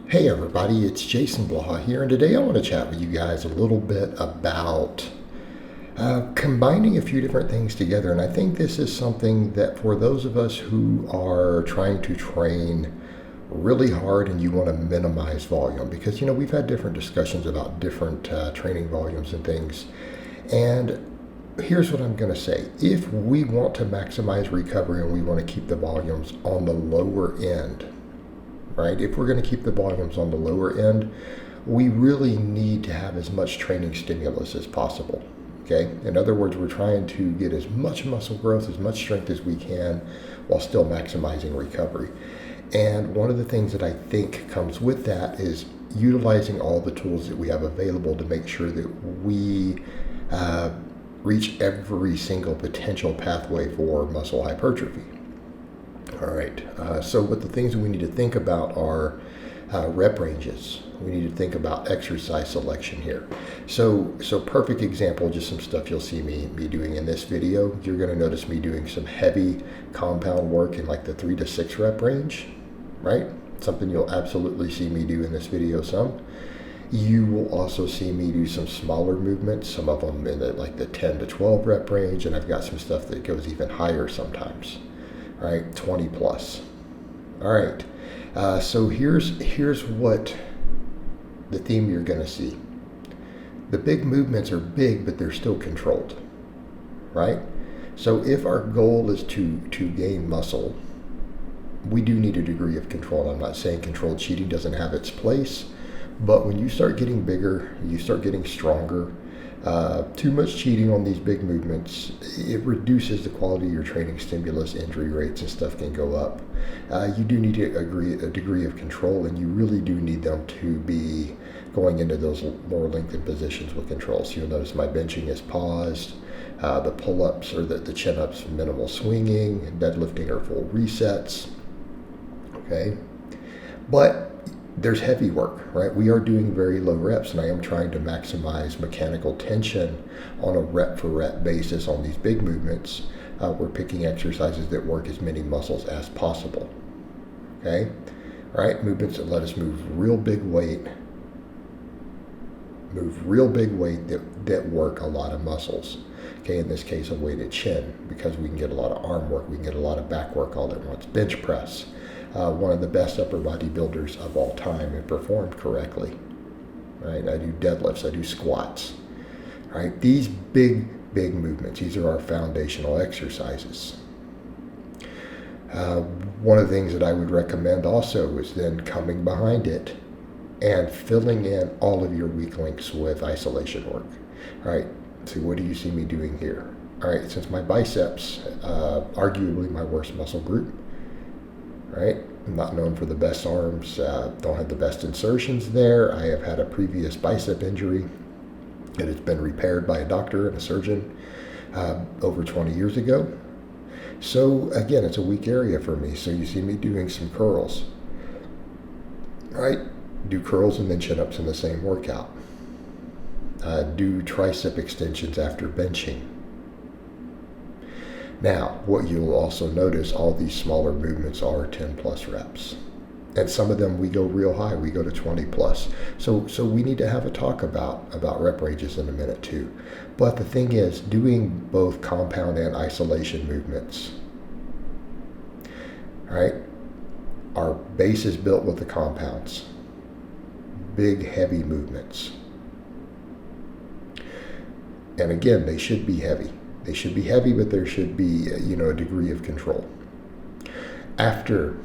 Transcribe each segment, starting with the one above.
Hey everybody, it's Jason Blaha here, and today I want to chat with you guys a little bit about combining a few different things together. And I think this is something that for those of us who are trying to train really hard and you want to minimize volume, because we've had different discussions about different training volumes and things. And here's what I'm going to say. If we want to maximize recovery and we want to keep the volumes on the lower end, right? If we're going to keep the volumes on the lower end, we really need to have as much training stimulus as possible. Okay? In other words, we're trying to get as much muscle growth, as much strength as we can while still maximizing recovery. And one of the things that I think comes with that is utilizing all the tools that we have available to make sure that we reach every single potential pathway for muscle hypertrophy. All right, so what the things that we need to think about are rep ranges. We need to think about exercise selection here. So perfect example, just some stuff you'll see me doing in this video. You're going to notice me doing some heavy compound work in like the 3 to 6 rep range, right? Something you'll absolutely see me do in this video some. You will also see me do some smaller movements, some of them in the 10 to 12 rep range, and I've got some stuff that goes even higher sometimes. Right, 20 plus. All right, so here's what the theme you're going to see. The big movements are big, but they're still controlled, right? So if our goal is to gain muscle, we do need a degree of control. I'm not saying controlled cheating doesn't have its place, but when you start getting bigger, you start getting stronger, too much cheating on these big movements, it reduces the quality of your training stimulus, injury rates and stuff can go up. You do need a degree of control, and you really do need them to be going into those more lengthened positions with control. So you'll notice my benching is paused, the pull-ups or the chin-ups, minimal swinging, deadlifting or full resets, okay? But there's heavy work, right? We are doing very low reps, and I am trying to maximize mechanical tension on a rep for rep basis on these big movements. We're picking exercises that work as many muscles as possible, okay? All right, movements that let us move real big weight that work a lot of muscles. Okay, in this case, a weighted chin, because we can get a lot of arm work, we can get a lot of back work all at once. Bench press. One of the best upper body builders of all time and performed correctly, right? I do deadlifts, I do squats, right? These big movements, these are our foundational exercises. One of the things that I would recommend also is then coming behind it and filling in all of your weak links with isolation work, right? So what do you see me doing here? All right, since my biceps, arguably my worst muscle group, right? I'm not known for the best arms, don't have the best insertions there. I have had a previous bicep injury that has been repaired by a doctor and a surgeon over 20 years ago. So again, it's a weak area for me. So you see me doing some curls, right? Do curls and then chin-ups in the same workout. Do tricep extensions after benching. Now, what you'll also notice, all these smaller movements are 10 plus reps. And some of them we go real high, we go to 20 plus. So we need to have a talk about rep ranges in a minute too. But the thing is, doing both compound and isolation movements, right? Our base is built with the compounds. Big, heavy movements. And again, they should be heavy. They should be heavy, but there should be, a degree of control. After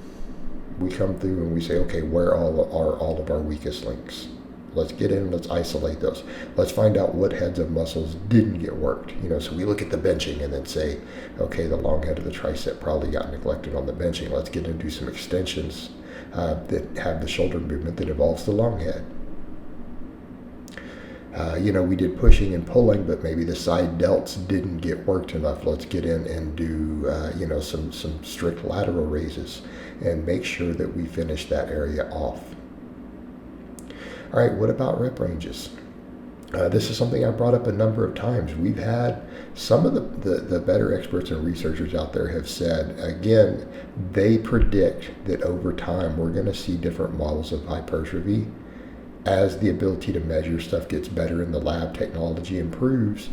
we come through and we say, okay, where are all of our weakest links? Let's get in, let's isolate those. Let's find out what heads of muscles didn't get worked. So we look at the benching and then say, okay, the long head of the tricep probably got neglected on the benching. Let's get into some extensions that have the shoulder movement that involves the long head. We did pushing and pulling, but maybe the side delts didn't get worked enough. Let's get in and do, some strict lateral raises and make sure that we finish that area off. All right, what about rep ranges? This is something I brought up a number of times. We've had some of the better experts and researchers out there have said, again, they predict that over time we're going to see different models of hypertrophy as the ability to measure stuff gets better and the lab technology improves.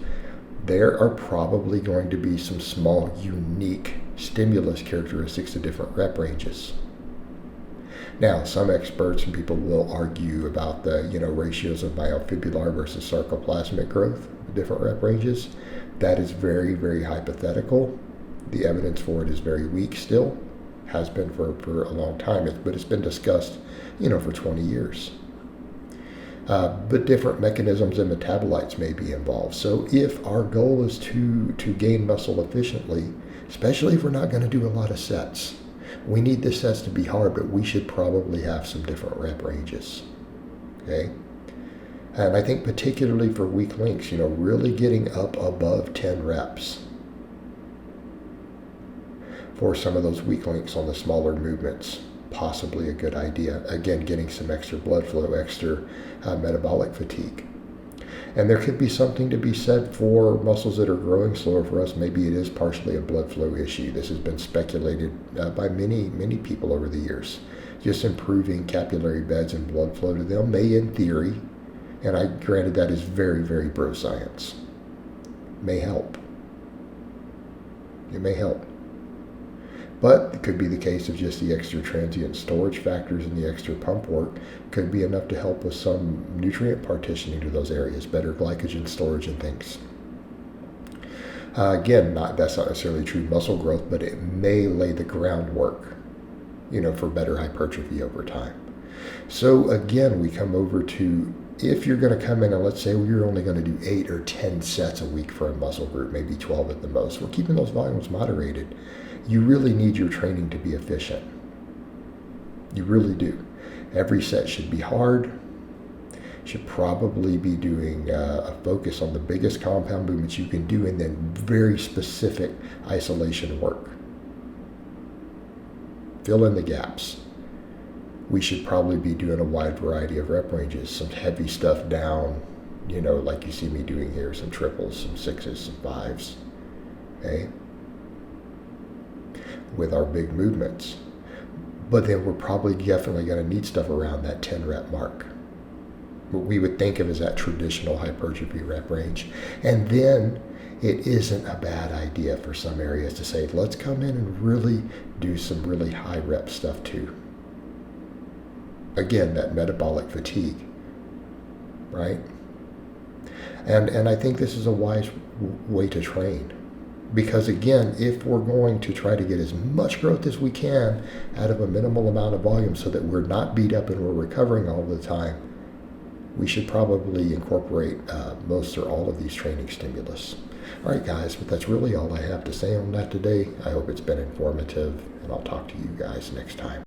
There are probably going to be some small, unique stimulus characteristics to different rep ranges. Now, some experts and people will argue about the ratios of myofibrillar versus sarcoplasmic growth, different rep ranges. That is very, very hypothetical. The evidence for it is very weak still, has been for a long time, but it's been discussed, for 20 years. But different mechanisms and metabolites may be involved. So if our goal is to gain muscle efficiently, especially if we're not going to do a lot of sets, we need the sets to be hard, but we should probably have some different rep ranges. Okay? And I think particularly for weak links, really getting up above 10 reps for some of those weak links on the smaller movements, possibly a good idea. Again, getting some extra blood flow, extra metabolic fatigue. And there could be something to be said for muscles that are growing slower for us. Maybe it is partially a blood flow issue. This has been speculated by many, many people over the years. Just improving capillary beds and blood flow to them may, in theory, and granted that is very, very bro science, may help. It may help. But it could be the case of just the extra transient storage factors and the extra pump work could be enough to help with some nutrient partitioning to those areas, better glycogen storage and things. Again, that's not necessarily true muscle growth, but it may lay the groundwork, for better hypertrophy over time. So again, we come over to, if you're going to come in and let's say you're only going to do 8 or 10 sets a week for a muscle group, maybe 12 at the most, we're keeping those volumes moderated. You really need your training to be efficient. You really do. Every set should be hard. Should probably be doing a focus on the biggest compound movements you can do and then very specific isolation work. Fill in the gaps. We should probably be doing a wide variety of rep ranges. Some heavy stuff down, like you see me doing here, some triples, some sixes, some fives. Okay? With our big movements. But then we're probably definitely going to need stuff around that 10 rep mark. What we would think of as that traditional hypertrophy rep range. And then it isn't a bad idea for some areas to say, let's come in and really do some really high rep stuff too. Again, that metabolic fatigue, right? And I think this is a wise way to train. Because again, if we're going to try to get as much growth as we can out of a minimal amount of volume so that we're not beat up and we're recovering all the time, we should probably incorporate most or all of these training stimulus. All right, guys, but that's really all I have to say on that today. I hope it's been informative, and I'll talk to you guys next time.